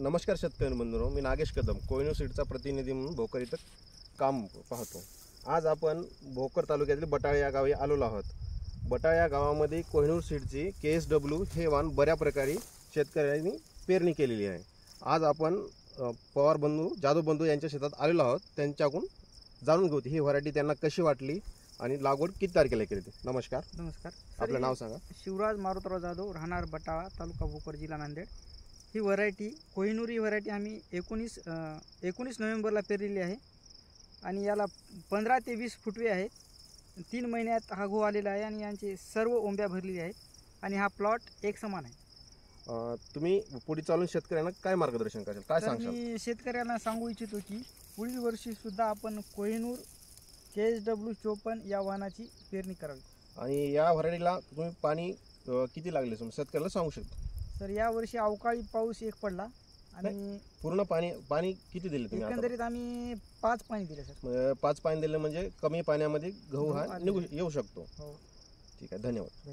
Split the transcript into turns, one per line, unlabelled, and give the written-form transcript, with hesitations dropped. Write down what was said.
नमस्कार शेतकरी बंधूंनो, मी नागेश कदम कोहिनूर सीडचा प्रतिनिधी म्हणून भोकर इथं काम पाहतो। आज आपण भोकर तालुक्यातील बटाळे या गावी आलेलो आहोत। बटाळे या गावामध्ये कोहिनूर सीडची KSW हे वाण बऱ्या प्रकारे शेतकऱ्यांनी पेरणी केलेली आहे। आज आपण पवार बंधू जाधव बंधू यांच्या शेतात आलेलो आहोत। त्यांच्याकडून जाणून घेऊ ही व्हरायटी त्यांना कशी वाटली आणि लागवड किती तारखेला केली ती। नमस्कार।
नमस्कार।
आपलं नाव सांगा।
शिवराज मारुतराव जाधव, राहणार बटाळा, तालुका भोकर, जिल्हा नांदेड। ही व्हरायटी कोहिनूर ही व्हरायटी आम्ही 19 नोव्हेंबरला पेरलेली आहे आणि याला 15 ते 20 फुटवे आहेत। 3 महिन्यात हा गहू आलेला आहे आणि यांचे सर्व ओंब्या भरलेली आहेत आणि हा प्लॉट एक समान आहे।
तुम्ही पुढे चालून शेतकऱ्यांना काय मार्गदर्शन कराल, काय सांगाल?
मी शेतकऱ्यांना सांगू इच्छितो की पुढील वर्षी सुद्धा आपण कोहिनूर KSW 54 या वाहनाची पेरणी करावी।
आणि या व्हरायटीला तुम्ही पाणी किती लागले शेतकऱ्याला सांगू शकता?
सर, या वर्षी अवकाळी पाऊस एक पडला आणि
पूर्ण पाणी किती दिले तुम्ही?
एकंदरीत आम्ही 5 पाणी दिले सर।
5 पाणी दिले म्हणजे कमी पाण्यामध्ये गहू हा येऊ शकतो।
हो,
ठीक आहे, धन्यवाद।